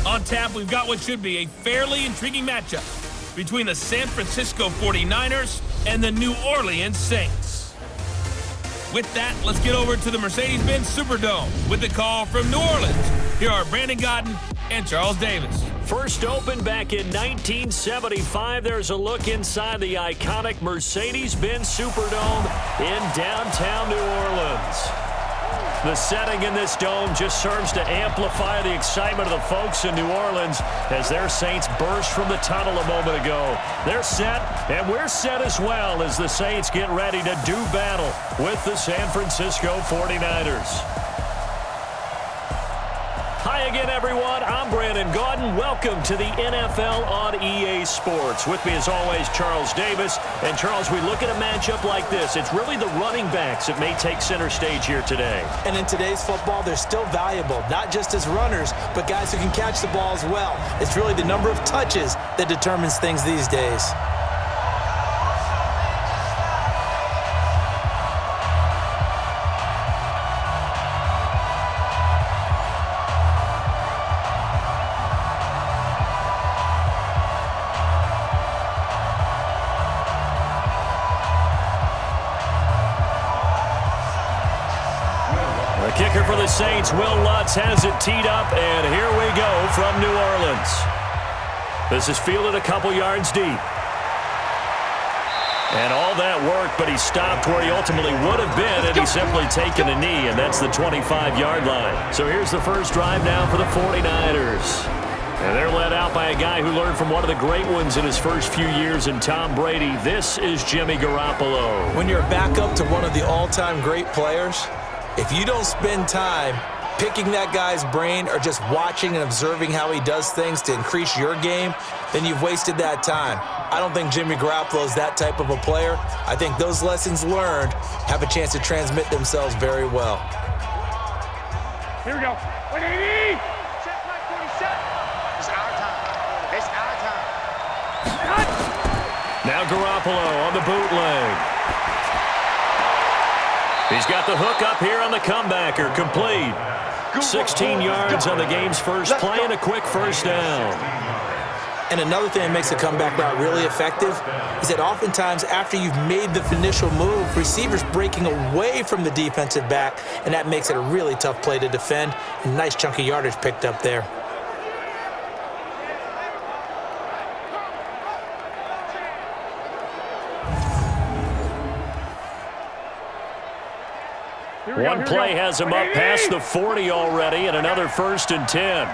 On tap, we've got what should be a fairly intriguing matchup between the San Francisco 49ers and the New Orleans Saints. With that, let's get over to the Mercedes-Benz Superdome with the call from New Orleans. Here are Brandon Godden and Charles Davis. First opened back in 1975, there's a look inside the iconic Mercedes-Benz Superdome in downtown New Orleans. The setting in this dome just serves to amplify the excitement of the folks in New Orleans as their Saints burst from the tunnel a moment ago. They're set, and we're set as well as the Saints get ready to do battle with the San Francisco 49ers. Hi again, everyone. I'm Brandon Gaudin. Welcome to the NFL on EA Sports. With me, as always, Charles Davis. And, Charles, we look at a matchup like this. It's really the running backs that may take center stage here today. And in today's football, they're still valuable, not just as runners, but guys who can catch the ball as well. It's really the number of touches that determines things these days. Kicker for the Saints, Will Lutz has it teed up, and here we go from New Orleans. This is fielded a couple yards deep. And all that worked, but he stopped where he ultimately would have been, and he's simply taken a knee, and that's the 25-yard line. So here's the first drive now for the 49ers. And they're led out by a guy who learned from one of the great ones in his first few years in Tom Brady. This is Jimmy Garoppolo. When you're back up to one of the all-time great players, if you don't spend time picking that guy's brain or just watching and observing how he does things to increase your game, then you've wasted that time. I don't think Jimmy Garoppolo is that type of a player. I think those lessons learned have a chance to transmit themselves very well. Here we go. 180! Check my 47. It's our time. It's our time. Now Garoppolo on the bootleg. He's got the hook up here on the comebacker, complete. 16 yards on the game's first play and a quick first down. And another thing that makes a comeback route really effective is that oftentimes after you've made the initial move, receivers breaking away from the defensive back, and that makes it a really tough play to defend. A nice chunk of yardage picked up there. One play has him up past the 40 already, and another 1st and 10.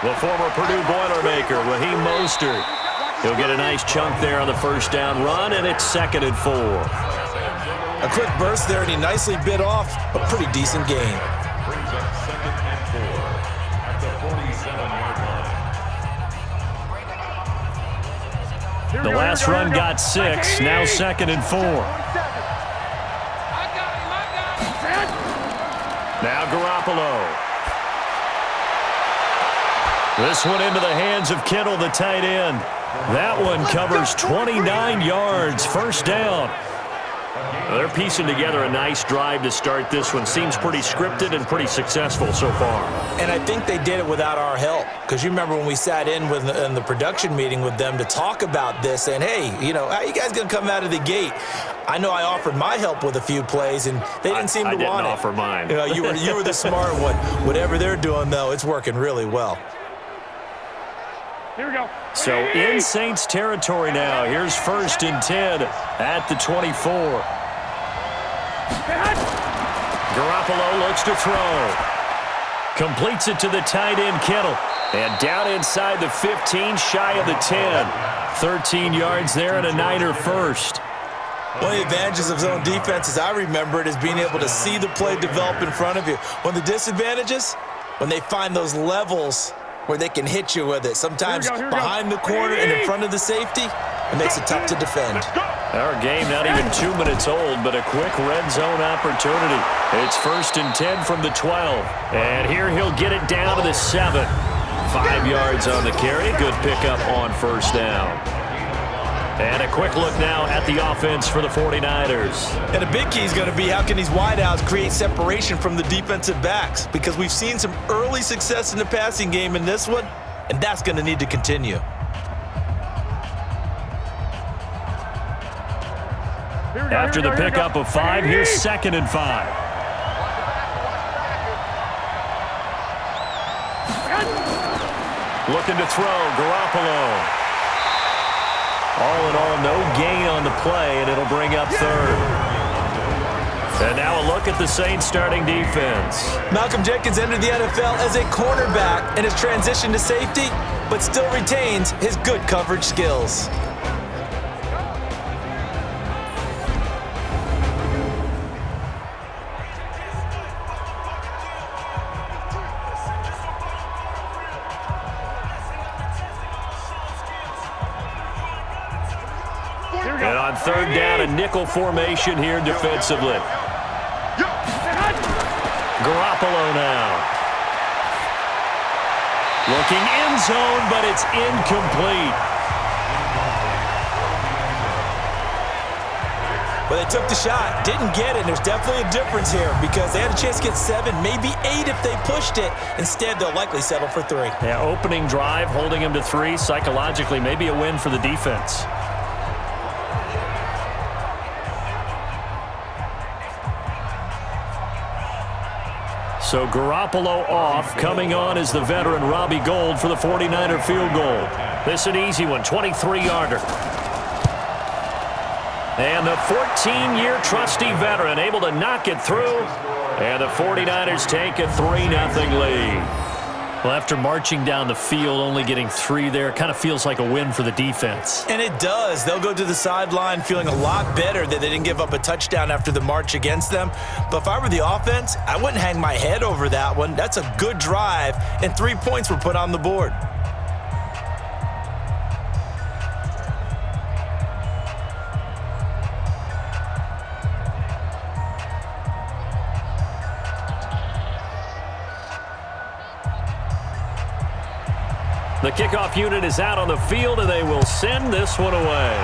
The former Purdue Boilermaker, Raheem Mostert. He'll get a nice chunk there on the first down run, and it's 2nd and 4. A quick burst there, and he nicely bit off a pretty decent gain. Brings up 2nd and 4 at the 47-yard line. The last run got 6, now 2nd and 4. Now Garoppolo. This one into the hands of Kittle, the tight end. That one covers 29 yards, first down. They're piecing together a nice drive to start this one. Seems pretty scripted and pretty successful so far. And I think they did it without our help. Because you remember when we sat in the production meeting with them to talk about this, and hey, you know, how are you guys going to come out of the gate? I know I offered my help with a few plays, and they didn't seem to want it. I didn't offer mine. You know, you were the smart one. Whatever they're doing, though, it's working really well. Here we go. So in Saints territory now. Here's 1st and 10 at the 24. Garoppolo looks to throw. Completes it to the tight end, Kittle. And down inside the 15, shy of the 10. 13 yards there and a Niner first. One of the advantages of zone defense, as I remember it, is being able to see the play develop in front of you. One of the disadvantages, when they find those levels where they can hit you with it. Sometimes behind the corner and in front of the safety, it makes it tough to defend. Our game not even 2 minutes old, but a quick red zone opportunity. It's 1st and 10 from the 12. And here he'll get it down to the 7. 5 yards on the carry. Good pickup on first down. And a quick look now at the offense for the 49ers. And a big key is going to be how can these wideouts create separation from the defensive backs, because we've seen some early success in the passing game in this one, and that's going to need to continue. After the pickup of 5, here's 2nd and 5. Looking to throw, Garoppolo. All in all, no gain on the play, and it'll bring up 3rd. And now a look at the Saints starting defense. Malcolm Jenkins entered the NFL as a cornerback and has transitioned to safety, but still retains his good coverage skills. And on 3rd down, a nickel formation here defensively. Garoppolo now. Looking end zone, but it's incomplete. But they took the shot, didn't get it, and there's definitely a difference here because they had a chance to get 7, maybe 8 if they pushed it. Instead, they'll likely settle for 3. Yeah, opening drive, holding them to 3, psychologically, maybe a win for the defense. So Garoppolo off. Coming on is the veteran Robbie Gould for the 49er field goal. This an easy one, 23-yarder. And the 14-year trusty veteran able to knock it through. And the 49ers take a 3-0 lead. Well, after marching down the field, only getting 3 there, kind of feels like a win for the defense. And it does. They'll go to the sideline feeling a lot better that they didn't give up a touchdown after the march against them. But if I were the offense, I wouldn't hang my head over that one. That's a good drive, and 3 points were put on the board. The kickoff unit is out on the field, and they will send this one away.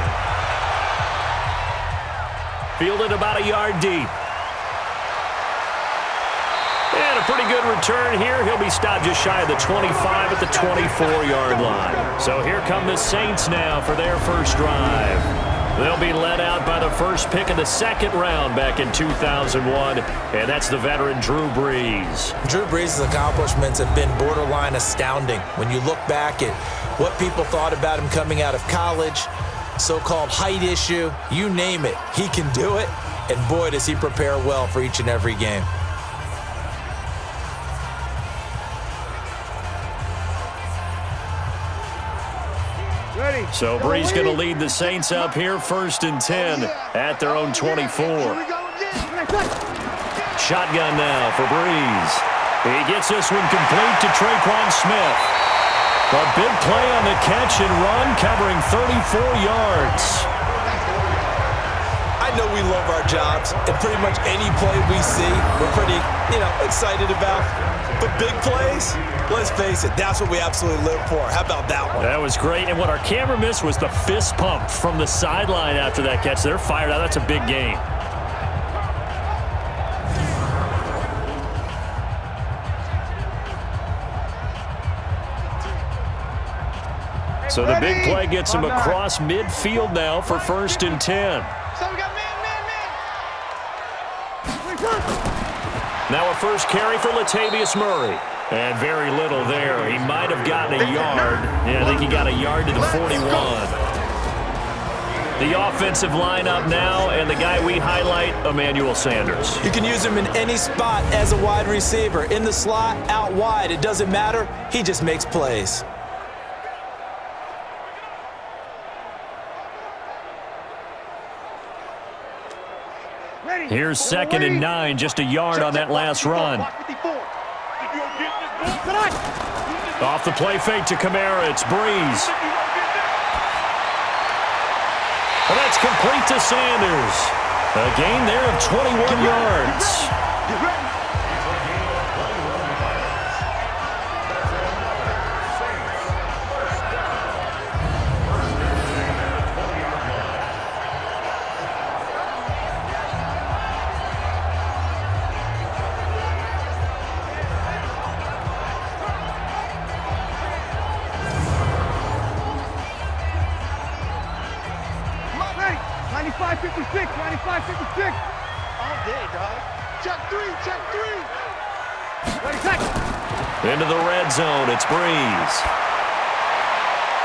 Fielded about a yard deep. And a pretty good return here. He'll be stopped just shy of the 25 at the 24-yard line. So here come the Saints now for their first drive. They'll be led out by the first pick of the 2nd round back in 2001, and that's the veteran Drew Brees. Drew Brees' accomplishments have been borderline astounding. When you look back at what people thought about him coming out of college, so-called height issue, you name it, he can do it, and boy, does he prepare well for each and every game. So Brees going to lead the Saints up here, 1st and 10 at their own 24. Shotgun now for Brees. He gets this one complete to Traquan Smith. A big play on the catch and run, covering 34 yards. I know we love our jobs, and pretty much any play we see, we're pretty, excited about. But big plays, let's face it, that's what we absolutely live for. How about that one? That was great, and what our camera missed was the fist pump from the sideline after that catch. They're fired out. That's a big game. So the big play gets them across midfield now for 1st and 10. So we got man. Now a first carry for Latavius Murray. And very little there. He might have gotten a yard. Yeah, I think he got a yard to the 41. The offensive lineup now, and the guy we highlight, Emmanuel Sanders. You can use him in any spot as a wide receiver. In the slot, out wide, it doesn't matter. He just makes plays. Here's 2nd and 9, just a yard on that last run. Off the play fake to Kamara, it's Brees. Well, that's complete to Sanders. A gain there of 21 yards. 56. All day, dog. Check three, check three. 30 seconds. Into the red zone, it's Breeze.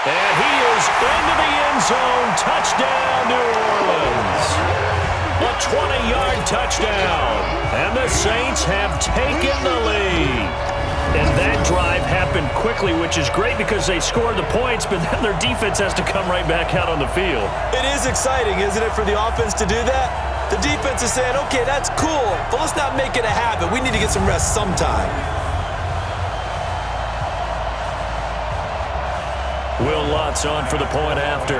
And he is into the end zone. Touchdown, New Orleans. A 20-yard touchdown. And the Saints have taken the lead. And that drive happened quickly, which is great because they scored the points, but then their defense has to come right back out on the field. It is exciting, isn't it, for the offense to do that? The defense is saying, okay, that's cool, but let's not make it a habit. We need to get some rest sometime. Will Lutz on for the point after.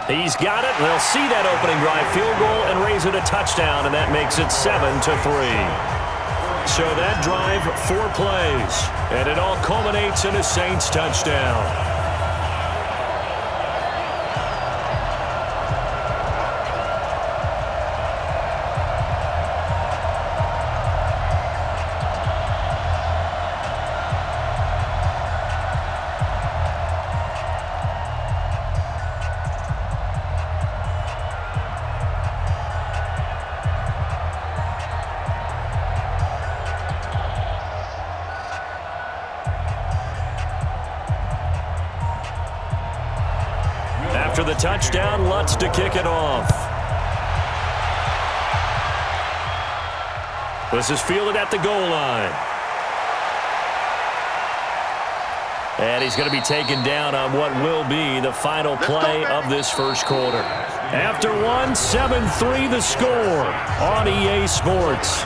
He's got it. They'll see that opening drive field goal and raise it a touchdown, and that makes it 7-3. So that drive, 4 plays, and it all culminates in a Saints touchdown. After the touchdown, Lutz to kick it off. This is fielded at the goal line. And he's going to be taken down on what will be the final play of this first quarter. After one, 7-3 the score on EA Sports.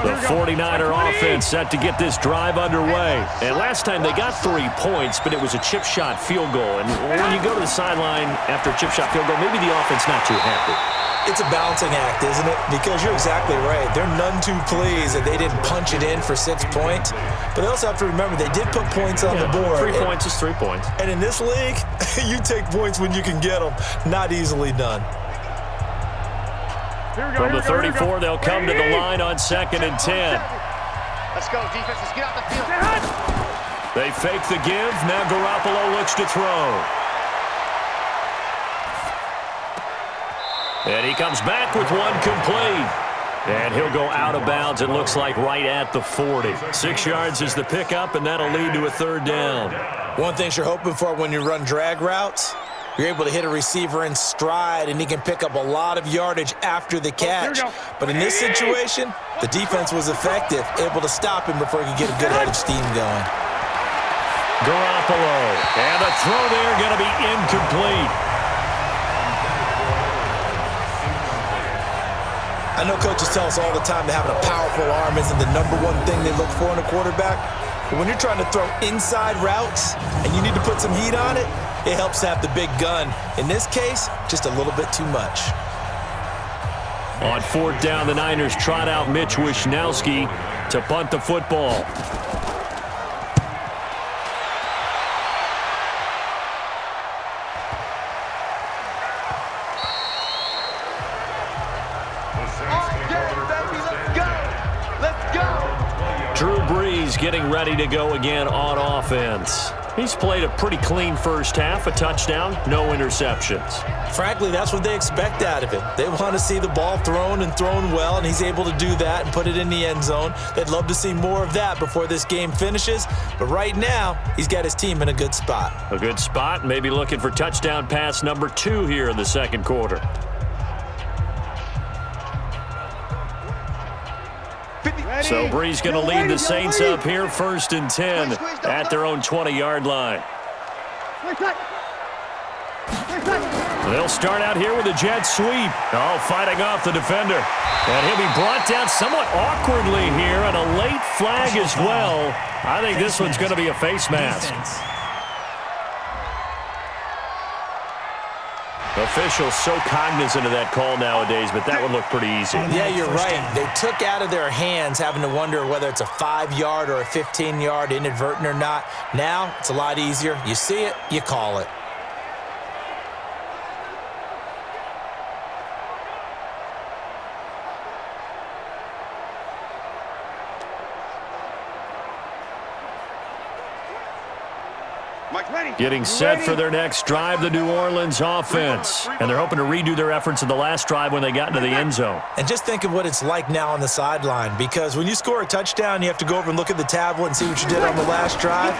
The 49er offense set to get this drive underway. And last time they got 3 points, but it was a chip shot field goal. And when you go to the sideline after a chip shot field goal, maybe the offense not too happy. It's a balancing act, isn't it? Because you're exactly right. They're none too pleased that they didn't punch it in for 6 points. But they also have to remember they did put points on the board. 3 points is 3 points. And in this league, you take points when you can get them. Not easily done. From the 34, they'll come to the line on 2nd and 10. Let's go, defense. Let's get out the field. They fake the give. Now Garoppolo looks to throw. And he comes back with one complete. And he'll go out of bounds, it looks like, right at the 40. 6 yards is the pickup, and that'll lead to a 3rd down. One thing you're hoping for when you run drag routes, you're able to hit a receiver in stride, and he can pick up a lot of yardage after the catch. But in this situation, the defense was effective, able to stop him before he could get a good head of steam going. Garoppolo. And a throw there going to be incomplete. I know coaches tell us all the time that having a powerful arm isn't the #1 thing they look for in a quarterback. But when you're trying to throw inside routes and you need to put some heat on it, it helps to have the big gun. In this case, just a little bit too much. On 4th down, the Niners trot out Mitch Wishnowski to punt the football. Drew Brees getting ready to go again on offense. He's played a pretty clean first half, a touchdown, no interceptions. Frankly, that's what they expect out of him. They want to see the ball thrown and thrown well, and he's able to do that and put it in the end zone. They'd love to see more of that before this game finishes, but right now, he's got his team in a good spot. A good spot, maybe looking for touchdown pass number 2 here in the 2nd quarter. So Brees going to lead the Saints up here 1st and 10 at their own 20-yard line. They'll start out here with a jet sweep. Oh, fighting off the defender. And he'll be brought down somewhat awkwardly here, and a late flag as well. I think this one's going to be a face mask. Officials so cognizant of that call nowadays, but that would look pretty easy. Yeah, you're right. They took out of their hands having to wonder whether it's a 5-yard or a 15-yard inadvertent or not. Now, it's a lot easier. You see it, you call it. Getting set for their next drive, the New Orleans offense. And they're hoping to redo their efforts in the last drive when they got into the end zone. And just think of what it's like now on the sideline, because when you score a touchdown, you have to go over and look at the tablet and see what you did on the last drive.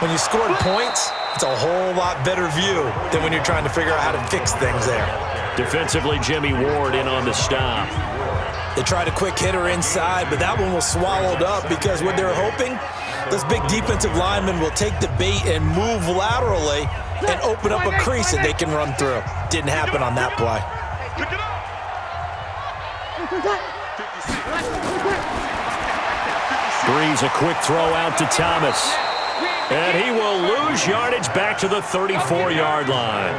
When you scored points, it's a whole lot better view than when you're trying to figure out how to fix things there. Defensively, Jimmy Ward in on the stop. They tried a quick hitter inside, but that one was swallowed up because what they're hoping, those big defensive linemen will take the bait and move laterally and open up a crease that they can run through. Didn't happen on that play. Breeze, a quick throw out to Thomas. And he will lose yardage back to the 34-yard line.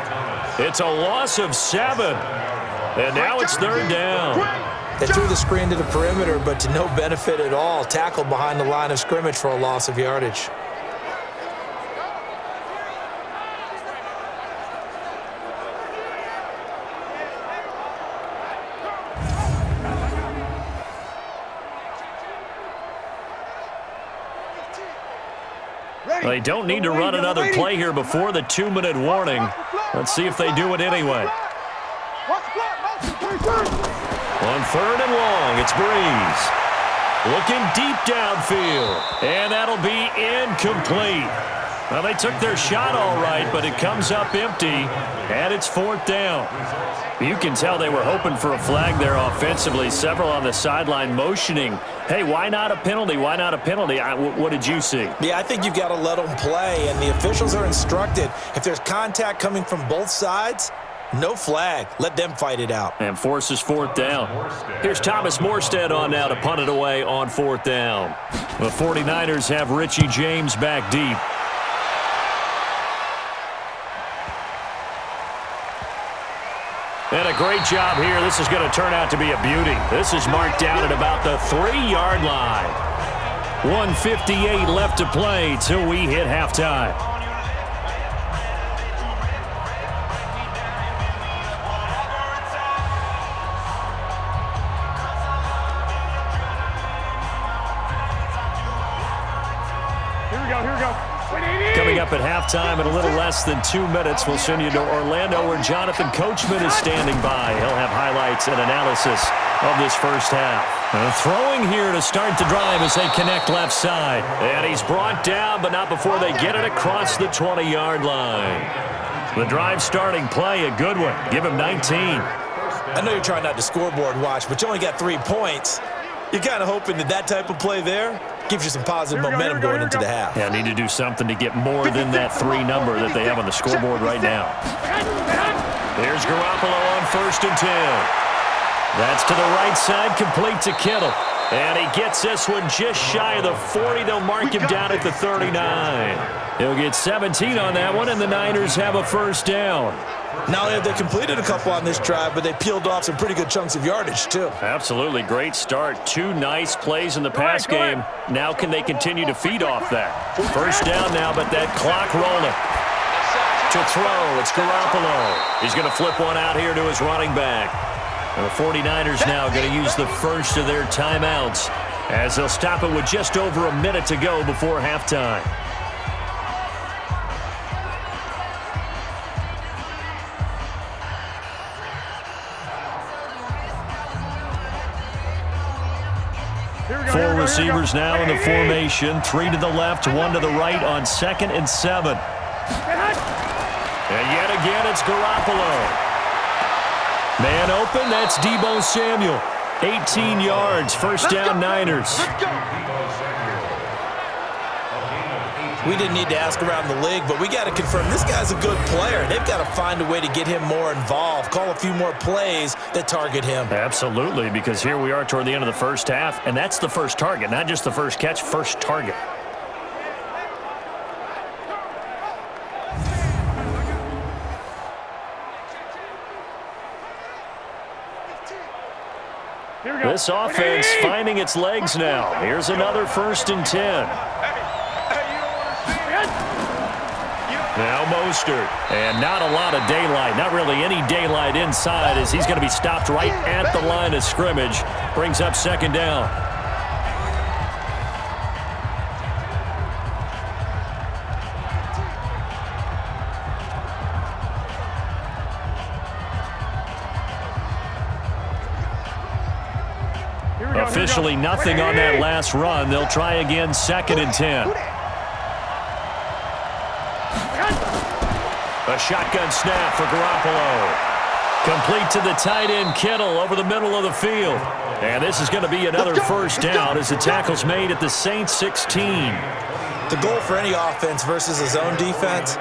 It's a loss of 7. And now it's 3rd down. They threw the screen to the perimeter, but to no benefit at all. Tackled behind the line of scrimmage for a loss of yardage. They don't need to run another play here before the 2-minute warning. Let's see if they do it anyway. On 3rd and long, it's Breeze. Looking deep downfield. And that'll be incomplete. Well, they took their shot all right, but it comes up empty. And it's 4th down. You can tell they were hoping for a flag there offensively. Several on the sideline motioning. Hey, why not a penalty? Why not a penalty? What did you see? Yeah, I think you've got to let them play. And the officials are instructed, if there's contact coming from both sides, no flag. Let them fight it out. And forces 4th down. Here's Thomas Morstead on now to punt it away on 4th down. The 49ers have Richie James back deep. And a great job here. This is going to turn out to be a beauty. This is marked down at about the 3-yard line. 1:58 left to play till we hit halftime. Coming up at halftime in a little less than 2 minutes, we'll send you to Orlando where Jonathan Coachman is standing by. He'll have highlights and analysis of this first half. Throwing here to start the drive as they connect left side. And he's brought down, but not before they get it across the 20-yard line. The drive starting play, a good one. Give him 19. I know you're trying not to scoreboard watch, but you only got 3 points. You're kind of hoping that type of play there gives you some positive momentum going into the half. Yeah, need to do something to get more than that 3 number that they have on the scoreboard right now. There's Garoppolo on 1st and 10. That's to the right side, complete to Kittle. And he gets this one just shy of the 40. They'll mark him down at the 39. He'll get 17 on that one, and the Niners have a 1st down. Not only have they completed a couple on this drive, but they peeled off some pretty good chunks of yardage, too. Absolutely. Great start. 2 nice plays in the pass game. Now can they continue to feed off that? 1st down now, but that clock rolling. To throw, it's Garoppolo. He's going to flip one out here to his running back. And the 49ers now going to use the first of their timeouts as they'll stop it with just over a minute to go before halftime. Four receivers now in the formation. 3 to the left, 1 to the right on 2nd and 7. And yet again, it's Garoppolo. Man open, that's Deebo Samuel. 18 yards, 1st down Niners. We didn't need to ask around the league, but we got to confirm this guy's a good player. They've got to find a way to get him more involved, call a few more plays that target him. Absolutely, because here we are toward the end of the first half, and that's the first target, not just the first catch, first target. This offense finding its legs now. Here's another 1st and 10. Now Mostert. And not a lot of daylight. Not really any daylight inside as he's going to be stopped right at the line of scrimmage. Brings up 2nd down. Officially nothing on that last run. They'll try again 2nd and 10. A shotgun snap for Garoppolo. Complete to the tight end Kittle over the middle of the field. And this is going to be another 1st down as the tackle's made at the Saints 16. The goal for any offense versus his own defense,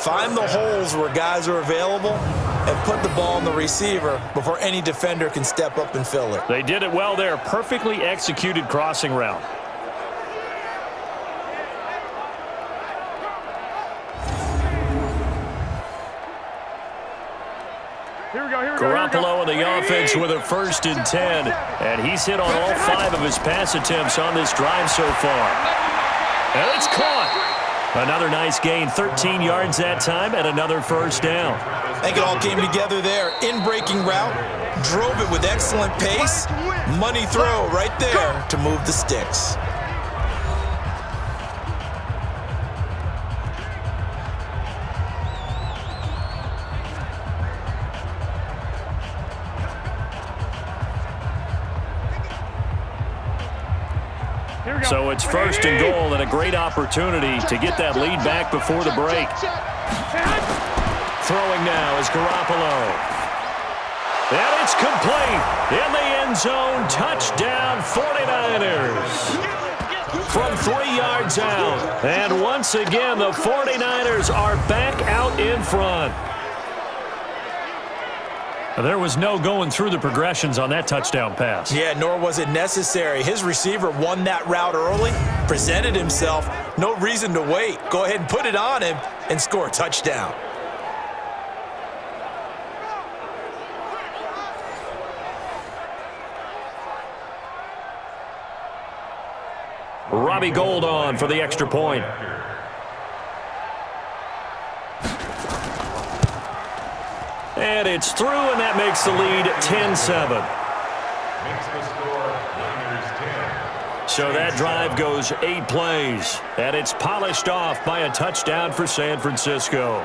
find the holes where guys are available and put the ball in the receiver before any defender can step up and fill it. They did it well there. Perfectly executed crossing route. Garoppolo in the offense with a 1st and 10. And he's hit on all 5 of his pass attempts on this drive so far. And it's caught. Another nice gain, 13 yards that time, and another 1st down. I think it all came together there. In-breaking route, drove it with excellent pace. Money throw right there to move the sticks. So it's 1st and goal and a great opportunity to get that lead back before the break. Throwing now is Garoppolo. And it's complete. In the end zone, touchdown 49ers. From 3 yards out. And once again, the 49ers are back out in front. There was no going through the progressions on that touchdown pass. Yeah, nor was it necessary. His receiver won that route early, presented himself. No reason to wait. Go ahead and put it on him and score a touchdown. Robbie Gould on for the extra point. And it's through, and that makes the lead 10-7. So that drive goes 8 plays, and it's polished off by a touchdown for San Francisco.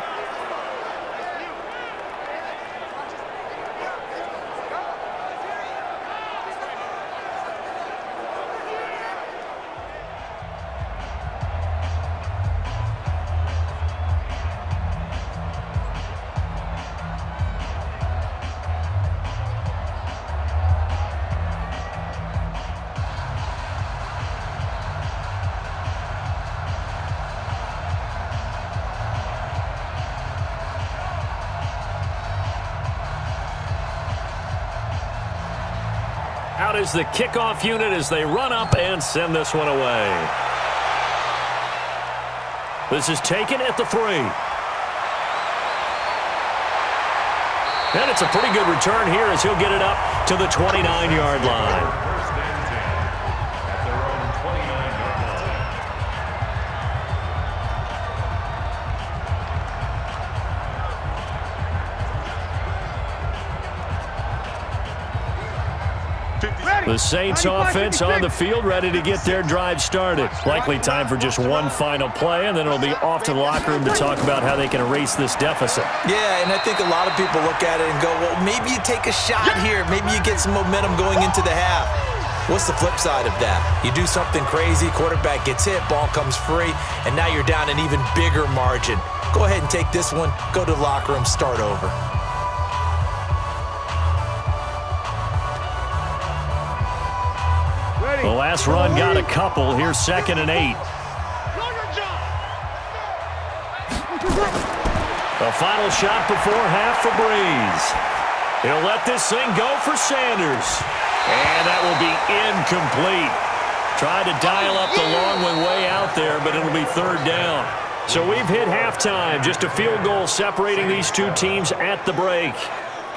Out is the kickoff unit as they run up and send this one away. This is taken at the 3. And it's a pretty good return here as he'll get it up to the 29-yard line. The Saints offense on the field, ready to get their drive started. Likely time for just one final play, and then it'll be off to the locker room to talk about how they can erase this deficit. Yeah, and I think a lot of people look at it and go, well, maybe you take a shot here. Maybe you get some momentum going into the half. What's the flip side of that? You do something crazy, quarterback gets hit, ball comes free, and now you're down an even bigger margin. Go ahead and take this one, go to the locker room, start over. The last run got a couple. Here's 2nd and 8. The final shot before half for Breeze. He'll let this thing go for Sanders. And that will be incomplete. Tried to dial up the long one way out there, but it'll be 3rd down. So we've hit halftime. Just a field goal separating these two teams at the break.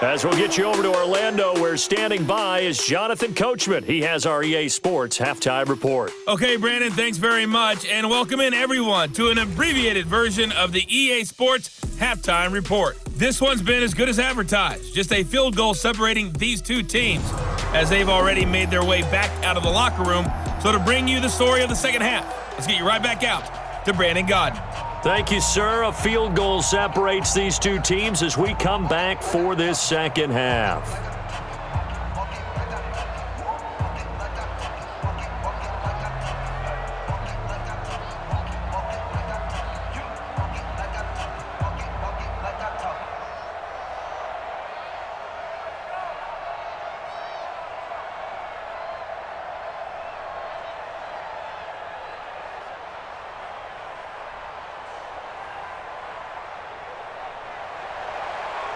As we'll get you over to Orlando, where standing by is Jonathan Coachman. He has our EA Sports Halftime Report. Okay, Brandon, thanks very much, and welcome in everyone to an abbreviated version of the EA Sports Halftime Report. This one's been as good as advertised, just a field goal separating these two teams, as they've already made their way back out of the locker room. So to bring you the story of the second half, let's get you right back out to Brandon Godden. Thank you, sir. A field goal separates these two teams as we come back for this second half.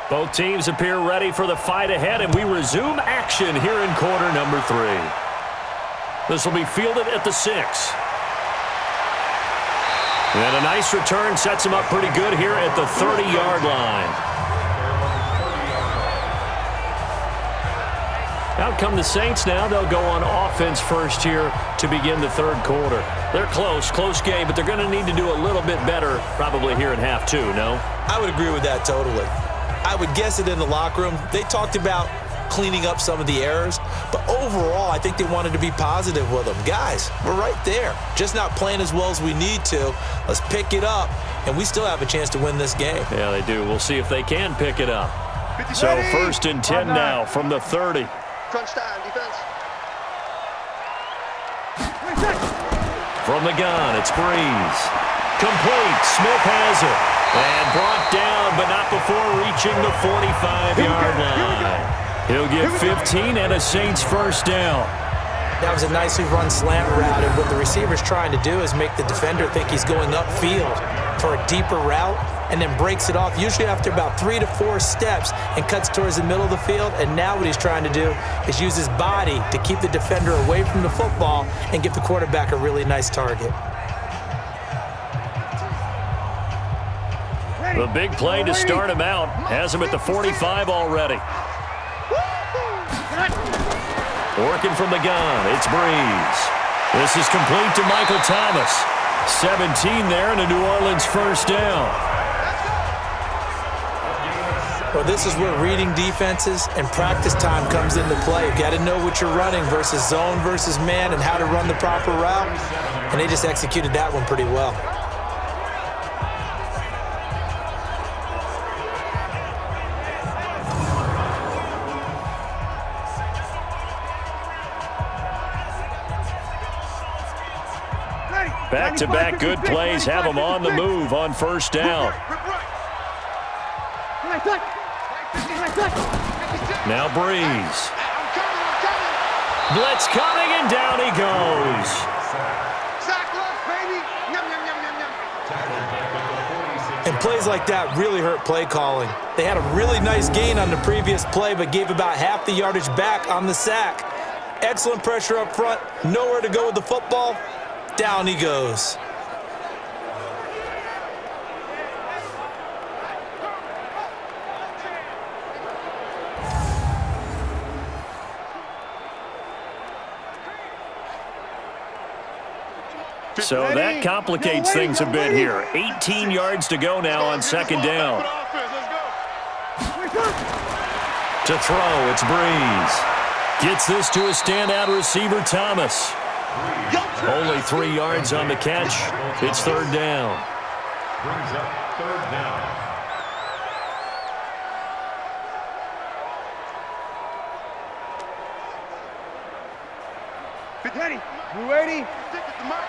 Both teams appear ready for the fight ahead, and we resume action here in quarter number 3. This will be fielded at the 6. And a nice return sets him up pretty good here at the 30-yard line. Out come the Saints now. They'll go on offense first here to begin the third quarter. They're close game, but they're going to need to do a little bit better probably here in half 2, no? I would agree with that totally. I would guess it in the locker room. They talked about cleaning up some of the errors, but overall, I think they wanted to be positive with them. Guys, we're right there. Just not playing as well as we need to. Let's pick it up, and we still have a chance to win this game. Yeah, they do. We'll see if they can pick it up. So 1st and 10 now from the 30. Crunch time, defense. From the gun, it's Breeze. Complete. Smith has it. And brought down, but not before reaching the 45-yard line. He'll get 15 and a Saints first down. That was a nicely run slant route, and what the receiver's trying to do is make the defender think he's going upfield for a deeper route, and then breaks it off, usually after about 3 to 4 steps, and cuts towards the middle of the field. And now what he's trying to do is use his body to keep the defender away from the football and give the quarterback a really nice target. The big play to start him out has him at the 45 already. Working from the gun, it's Breeze. This is complete to Michael Thomas. 17 there and a New Orleans first down. Well, this is where reading defenses and practice time comes into play. You've got to know what you're running versus zone versus man and how to run the proper route. And they just executed that one pretty well. Back-to-back good plays have them on the move on first down. Now Breeze. Blitz coming, and down he goes. And plays like that really hurt play calling. They had a really nice gain on the previous play, but gave about half the yardage back on the sack. Excellent pressure up front, nowhere to go with the football. Down he goes. So that complicates things a bit here. 18 yards to go now on second down. To throw, it's Breeze. Gets this to a standout receiver, Thomas. Only 3 yards on the catch. It's third down. Brings up third down. Ready? You ready? Stick it to Mike.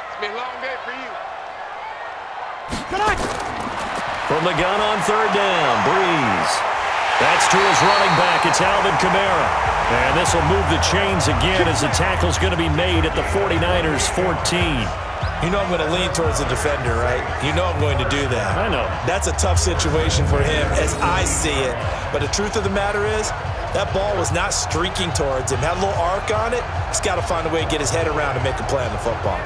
It's been a long day for you. From the gun on third down, Breeze. That's to his running back. It's Alvin Kamara. And this will move the chains again as the tackle's going to be made at the 49ers 14. You know I'm going to lean towards the defender, right? You know I'm going to do that. I know. That's a tough situation for him as I see it. But the truth of the matter is, that ball was not streaking towards him. Had a little arc on it. He's got to find a way to get his head around and make a play on the football.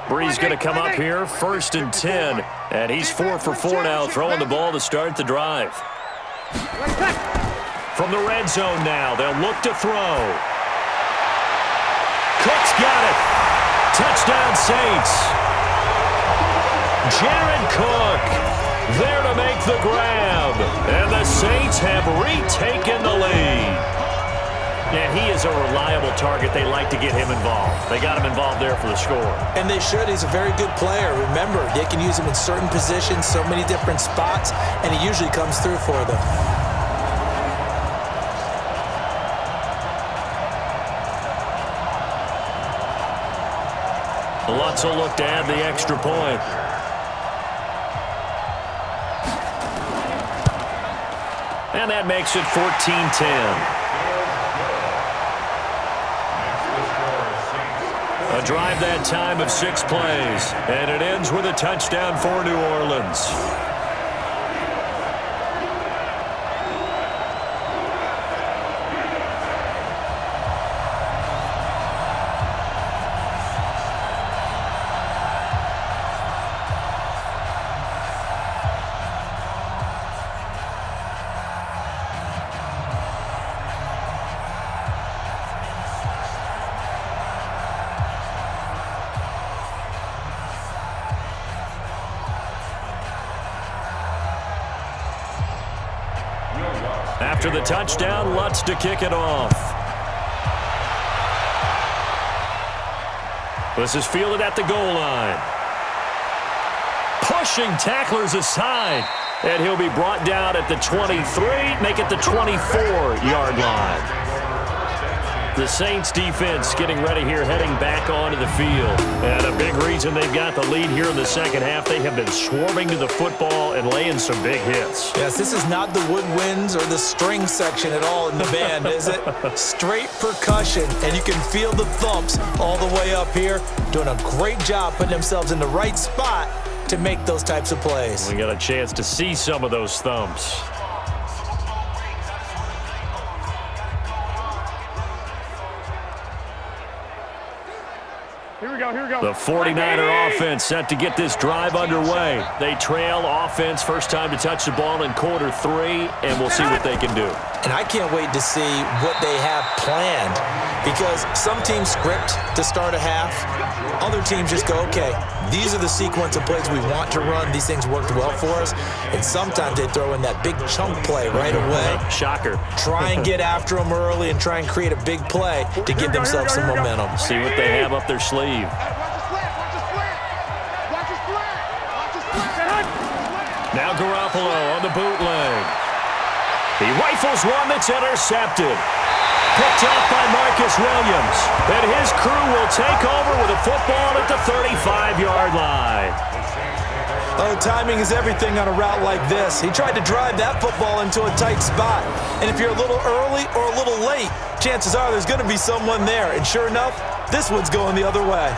Bree's going to come up here, 1st and 10. And he's 4 for 4 now, throwing the ball to start the drive. From the red zone now, they'll look to throw. Cook's got it. Touchdown, Saints. Jared Cook there to make the grab. And the Saints have retaken the lead. And he is a reliable target. They like to get him involved. They got him involved there for the score. And they should. He's a very good player. Remember, they can use him in certain positions, so many different spots, and he usually comes through for them. Lutz will look to add the extra point. And that makes it 14-10. A drive that time of 6 plays, and it ends with a touchdown for New Orleans. After the touchdown, Lutz to kick it off. This is fielded at the goal line. Pushing tacklers aside. And he'll be brought down at the 23, make it the 24-yard line. The Saints defense getting ready here, heading back onto the field. And a big reason they've got the lead here in the second half, they have been swarming to the football and laying some big hits. Yes, this is not the woodwinds or the string section at all in the band, is it? Straight percussion, and you can feel the thumps all the way up here. Doing a great job putting themselves in the right spot to make those types of plays. We got a chance to see some of those thumps. Here we go, here we go. The 49er offense set to get this drive underway. They trail offense, first time to touch the ball in quarter 3, and we'll see what they can do. And I can't wait to see what they have planned, because some teams script to start a half. Other teams just go, okay, these are the sequence of plays we want to run. These things worked well for us. And sometimes they throw in that big chunk play right away. Shocker. Try and get after them early and try and create a big play to give themselves some momentum. See what they have up their sleeve. Watch the split, watch the split. Watch the split, watch the split. Now Garoppolo on the bootleg. He rifles one that's intercepted. Picked off by Marcus Williams. And his crew will take over with a football at the 35-yard line. Oh, timing is everything on a route like this. He tried to drive that football into a tight spot. And if you're a little early or a little late, chances are there's going to be someone there. And sure enough, this one's going the other way.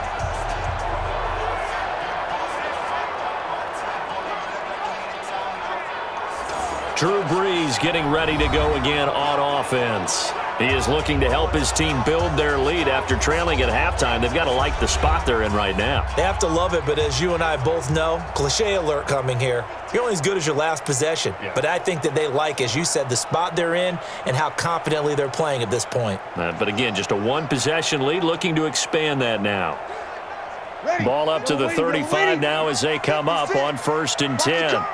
Drew Brees getting ready to go again on offense. He is looking to help his team build their lead after trailing at halftime. They've got to like the spot they're in right now. They have to love it, but as you and I both know, cliche alert coming here. You're only as good as your last possession. Yeah. But I think that they like, as you said, the spot they're in and how confidently they're playing at this point. But again, just a one-possession lead, looking to expand that now. Ready. Ball up to the 35 now as they come up on 1st and 10.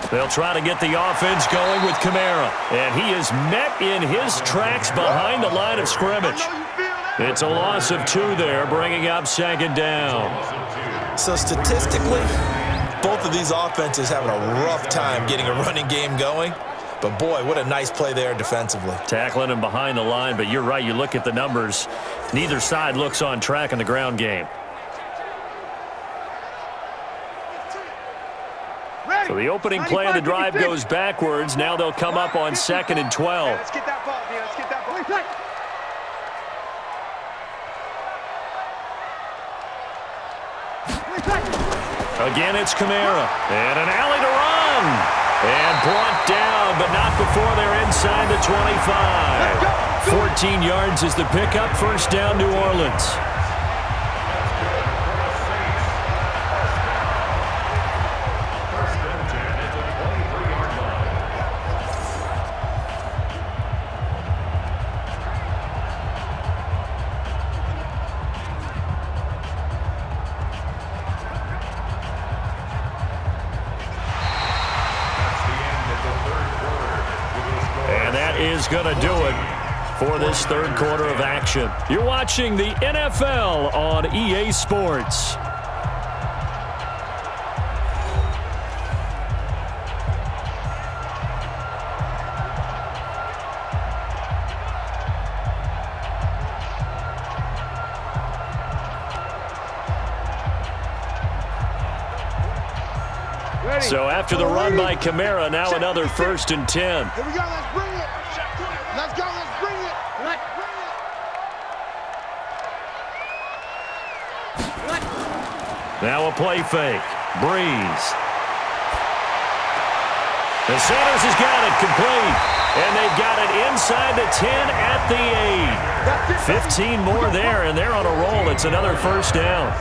They'll try to get the offense going with Kamara. And he is met in his tracks behind the line of scrimmage. It's a loss of 2 there, bringing up 2nd down. So statistically, both of these offenses having a rough time getting a running game going. But, boy, what a nice play there defensively. Tackling him behind the line, but you're right. You look at the numbers. Neither side looks on track in the ground game. So the opening play of the drive goes backwards. Now they'll come up on 2nd and 12. Let's get that ball, man. Let's get that ball. Again, it's Kamara. And an alley to run. And brought down, but not before they're inside the 25. 14 yards is the pickup. First down, New Orleans. Is going to do it for this third quarter of action. You're watching the NFL on EA Sports. So after the run by Kamara, now another 1st and 10. Here we go, let's bring it. Let's go, let's bring it. Let's bring it. Now a play fake. Breeze. The Sanders has got it complete. And they've got it inside the 10 at the 8. 15 more there, and they're on a roll. It's another 1st down.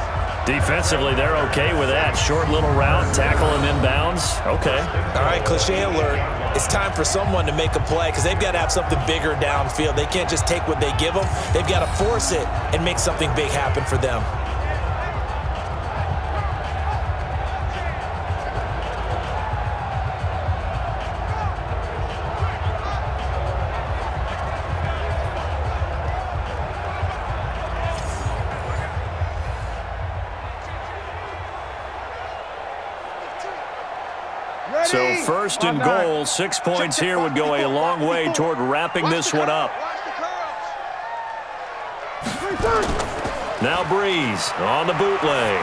Defensively, they're okay with that. Short little route, tackle him inbounds. Okay. All right, cliche alert. It's time for someone to make a play because they've got to have something bigger downfield. They can't just take what they give them. They've got to force it and make something big happen for them. So 1st and goal, 6 points here would go a long way toward wrapping this one up. Now Breeze on the bootleg.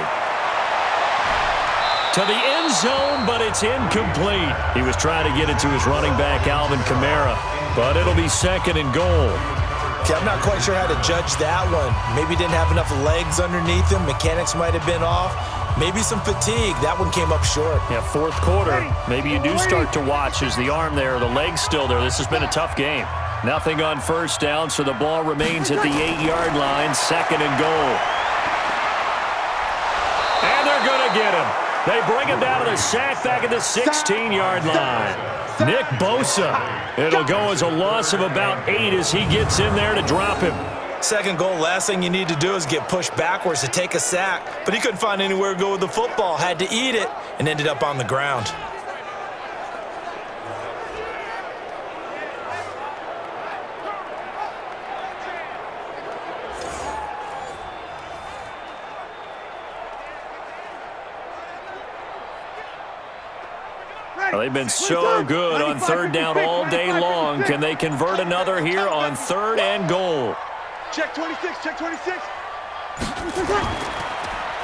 To the end zone, but it's incomplete. He was trying to get it to his running back, Alvin Kamara, but it'll be 2nd and goal. Okay, I'm not quite sure how to judge that one. Maybe didn't have enough legs underneath him. Mechanics might have been off. Maybe some fatigue. That one came up short. Yeah, 4th quarter. Maybe you do start to watch as the arm there, the leg's still there. This has been a tough game. Nothing on 1st down, so the ball remains at the 8-yard line, 2nd and goal. And they're going to get him. They bring him down to the sack back at the 16-yard line. Nick Bosa. It'll go as a loss of about 8 as he gets in there to drop him. 2nd goal, last thing you need to do is get pushed backwards to take a sack. But he couldn't find anywhere to go with the football, had to eat it, and ended up on the ground. Well, they've been so good on 3rd down all day long. Can they convert another here on 3rd and goal? Check 26, check 26.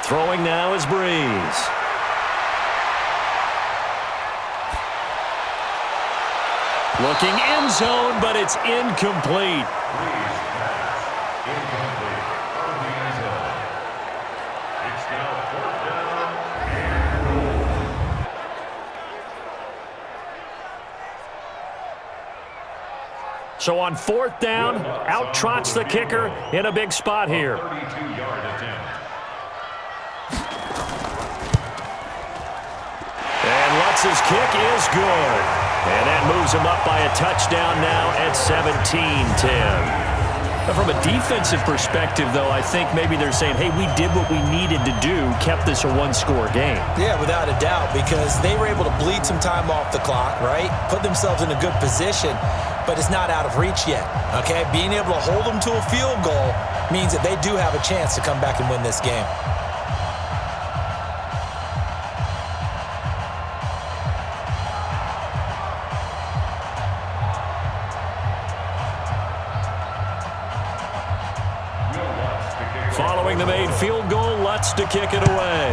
Throwing now is Breeze. Looking end zone, but it's incomplete. So on 4th down, out trots the kicker in a big spot here. 32-yard attempt. And Lutz's kick is good. And that moves him up by a touchdown now at 17-10. From a defensive perspective, though, I think maybe they're saying, hey, we did what we needed to do, kept this a one-score game. Yeah, without a doubt, because they were able to bleed some time off the clock, right? Put themselves in a good position, but it's not out of reach yet, okay? Being able to hold them to a field goal means that they do have a chance to come back and win this game. Following the made field goal, Lutz to kick it away.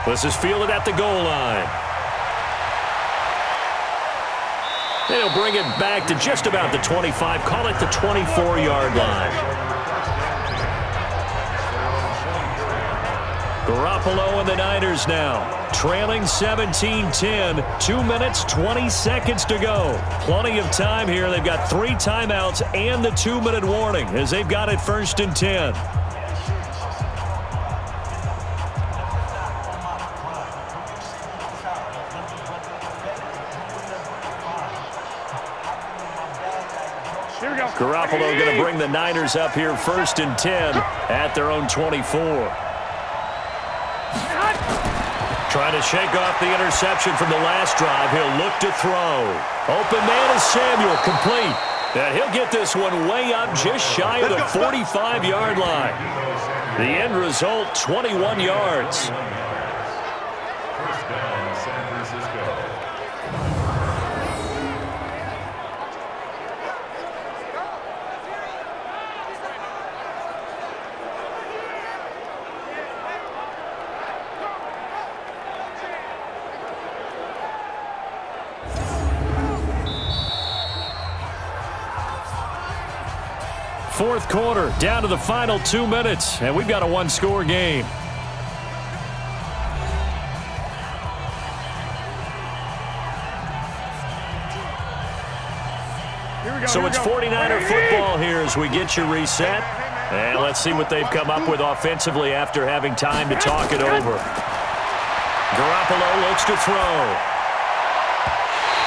This is fielded at the goal line. And he'll bring it back to just about the 25, call it the 24-yard line. Garoppolo and the Niners now, trailing 17-10, 2 minutes, 20 seconds to go. Plenty of time here. They've got 3 timeouts and the 2-minute warning as they've got it 1st and 10. Garoppolo going to bring the Niners up here 1st and 10 at their own 24. Trying to shake off the interception from the last drive. He'll look to throw. Open man is Samuel, complete. And he'll get this one way up just shy of the 45-yard line. The end result, 21 yards. First down, San Francisco. Fourth quarter, down to the final 2 minutes, and we've got a one-score game. So it's 49er football here as we get you reset. And let's see what they've come up with offensively after having time to talk it over. Garoppolo looks to throw.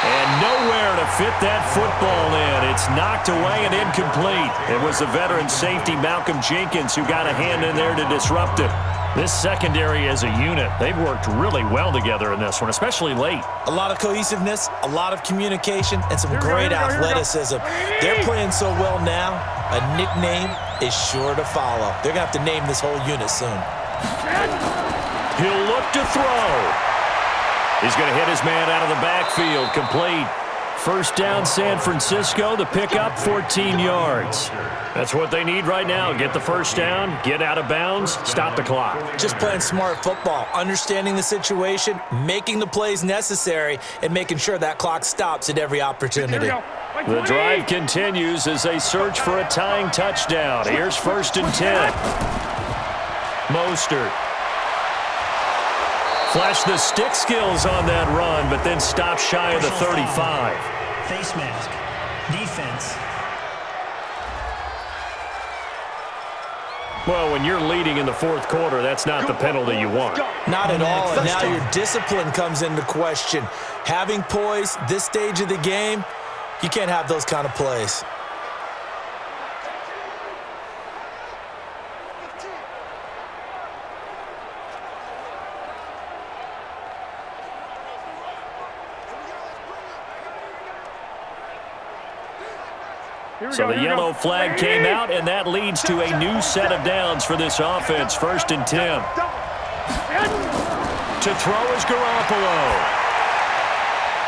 And nowhere to fit that football in. It's knocked away and incomplete. It was the veteran safety Malcolm Jenkins who got a hand in there to disrupt it. This secondary as a unit, they've worked really well together in this one, especially late. A lot of cohesiveness, a lot of communication, and some great athleticism. They're playing so well now, a nickname is sure to follow. They're going to have to name this whole unit soon. He'll look to throw. He's going to hit his man out of the backfield, complete. First down, San Francisco. The pickup, 14 yards. That's what they need right now. Get the first down, get out of bounds, stop the clock. Just playing smart football, understanding the situation, making the plays necessary, and making sure that clock stops at every opportunity. The drive continues as they search for a tying touchdown. Here's 1st and 10. Mostert. Flash the stick skills on that run, but then stop shy of the 35. Face mask. Defense. Well, when you're leading in the fourth quarter, that's not the penalty you want. Not at all, and now your discipline comes into question. Having poise this stage of the game, you can't have those kind of plays. So the yellow flag came out, and that leads to a new set of downs for this offense. 1st and 10. To throw is Garoppolo.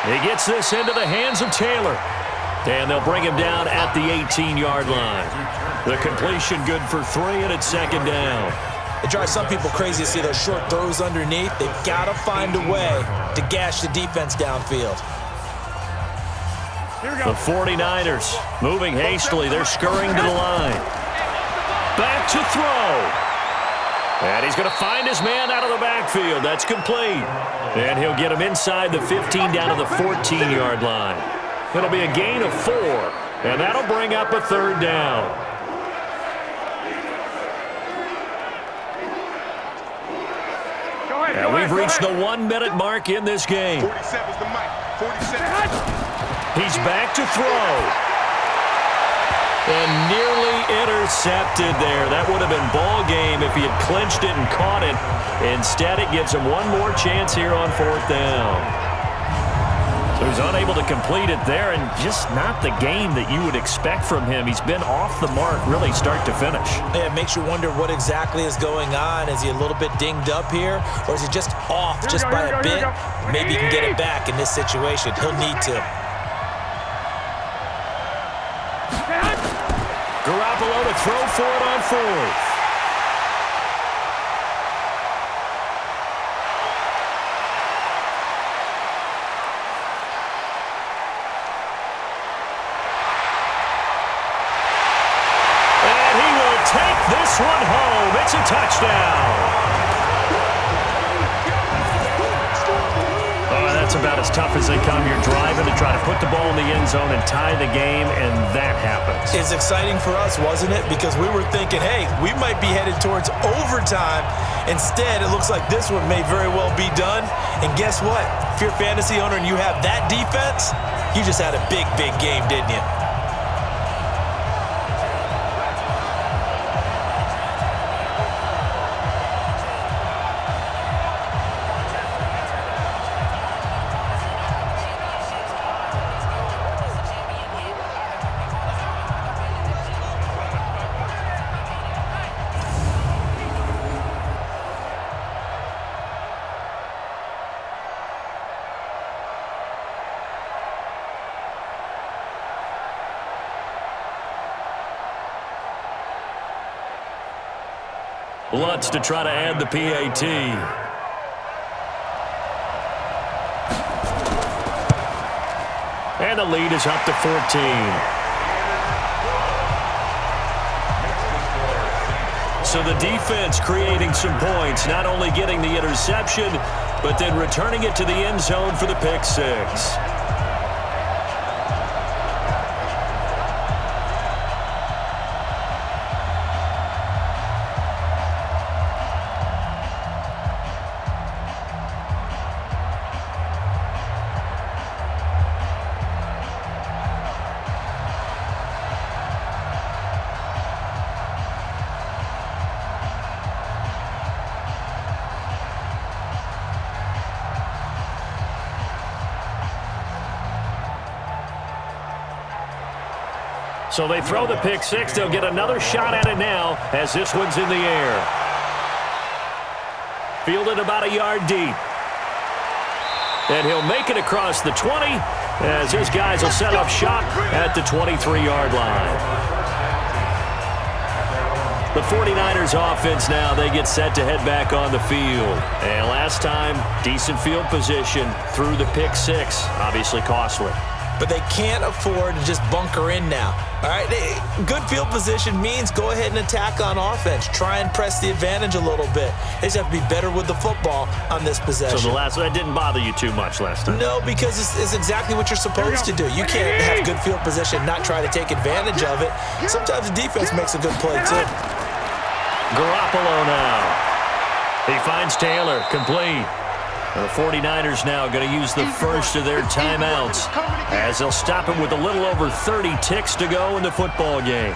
He gets this into the hands of Taylor. And they'll bring him down at the 18-yard line. The completion good for 3, and it's 2nd down. It drives some people crazy to see those short throws underneath. They've got to find a way to gash the defense downfield. The 49ers moving hastily. They're scurrying to the line. Back to throw. And he's going to find his man out of the backfield. That's complete. And he'll get him inside the 15 down to the 14-yard line. It'll be a gain of 4. And that'll bring up a 3rd down. And we've reached the 1-minute mark in this game. 47's the mic. 47. He's back to throw. And nearly intercepted there. That would have been ball game if he had clinched it and caught it. Instead, it gives him one more chance here on 4th down. So he's unable to complete it there, and just not the game that you would expect from him. He's been off the mark really start to finish. Yeah, it makes you wonder what exactly is going on. Is he a little bit dinged up here, or is he just off just by a bit? Maybe he can get it back in this situation. He'll need to. Garoppolo to throw for it on 4th. And he will take this one home. It's a touchdown. It's about as tough as they come. You're driving to try to put the ball in the end zone and tie the game, and that happens. It's exciting for us, wasn't it? Because we were thinking, hey, we might be headed towards overtime. Instead, it looks like this one may very well be done. And guess what? If you're a fantasy owner and you have that defense, you just had a big, big game, didn't you? Lutz to try to add the PAT. And the lead is up to 14. So the defense creating some points, not only getting the interception, but then returning it to the end zone for the pick six. So they throw the pick six. They'll get another shot at it now as this one's in the air. Fielded about a yard deep. And he'll make it across the 20 as his guys will set up shop at the 23-yard line. The 49ers offense now, they get set to head back on the field. And last time, decent field position through the pick six, obviously costly. But they can't afford to just bunker in now. All right, good field position means go ahead and attack on offense. Try and press the advantage a little bit. They just have to be better with the football on this possession. So that didn't bother you too much last time? No, because it's exactly what you're supposed to do. You can't have good field position, not try to take advantage of it. Sometimes the defense makes a good play, too. Garoppolo now. He finds Taylor, complete. The 49ers now going to use the first of their timeouts as they'll stop him with a little over 30 ticks to go in the football game.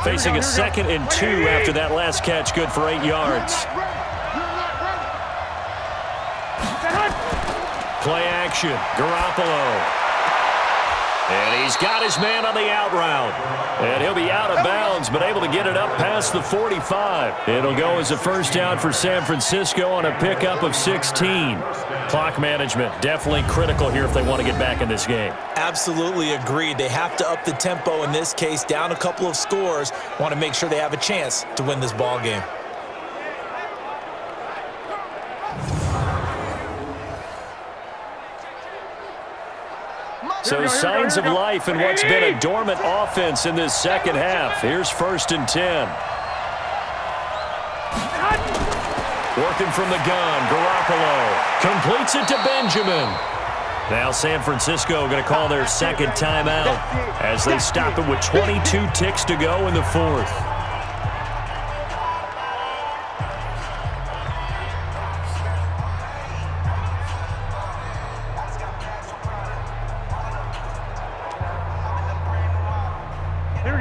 Facing a 2nd and 2 after that last catch, good for 8 yards. Play action, Garoppolo. And he's got his man on the out route. And he'll be out of bounds, but able to get it up past the 45. It'll go as a first down for San Francisco on a pickup of 16. Clock management, definitely critical here if they want to get back in this game. Absolutely agreed. They have to up the tempo in this case, down a couple of scores. Want to make sure they have a chance to win this ball game. So signs of life in what's been a dormant offense in this second half. Here's 1st and 10. Working from the gun, Garoppolo completes it to Benjamin. Now San Francisco going to call their second timeout as they stop it with 22 ticks to go in the 4th.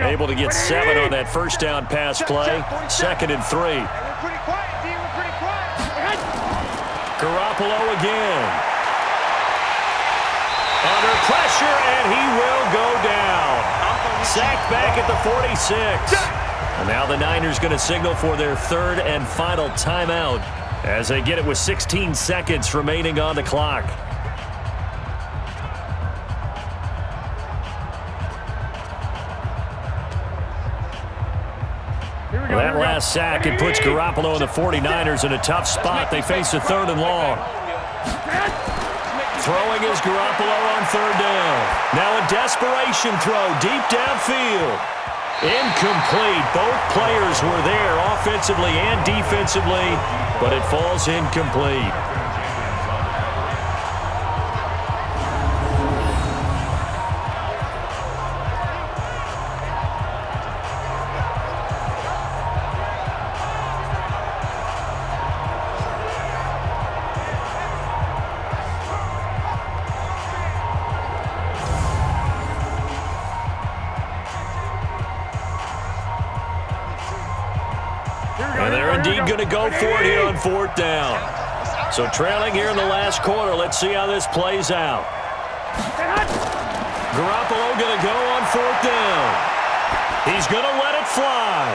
Able to get 7 on that first down pass play. 2nd and 3. Garoppolo again. Under pressure, and he will go down. Sacked back at the 46. And now the Niners going to signal for their 3rd and final timeout as they get it with 16 seconds remaining on the clock. That last sack, it puts Garoppolo and the 49ers in a tough spot. They face a 3rd and long. Throwing is Garoppolo on third down. Now a desperation throw deep downfield. Incomplete. Both players were there offensively and defensively, but it falls incomplete. And they're indeed going to go for it here on fourth down. So trailing here in the last quarter. Let's see how this plays out. Garoppolo going to go on fourth down. He's going to let it fly.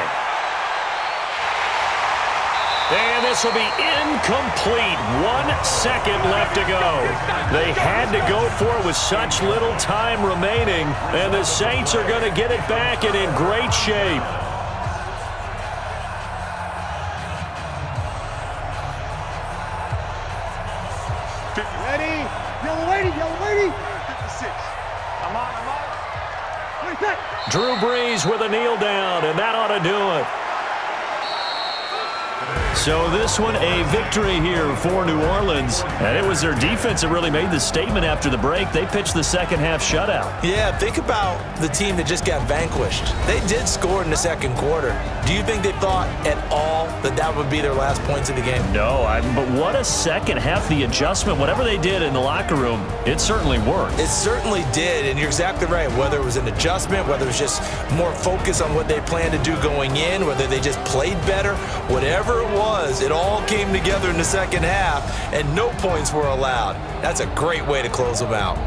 And this will be incomplete. 1 second left to go. They had to go for it with such little time remaining. And the Saints are going to get it back and in great shape. Ready? Yellow lady. 56. I'm on. Drew Brees with a kneel down, and that ought to do it. So this one a victory here for New Orleans. And it was their defense that really made the statement after the break. They pitched the second half shutout. Yeah, think about the team that just got vanquished. They did score in the second quarter. Do you think they thought at all that that would be their last points of the game? No, but what a second half. The adjustment, whatever they did in the locker room, it certainly worked. It certainly did, and you're exactly right. Whether it was an adjustment, whether it was just more focus on what they planned to do going in, whether they just played better, whatever it was, it all came together in the second half, and no points were allowed. That's a great way to close them out.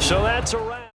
So that's a wrap.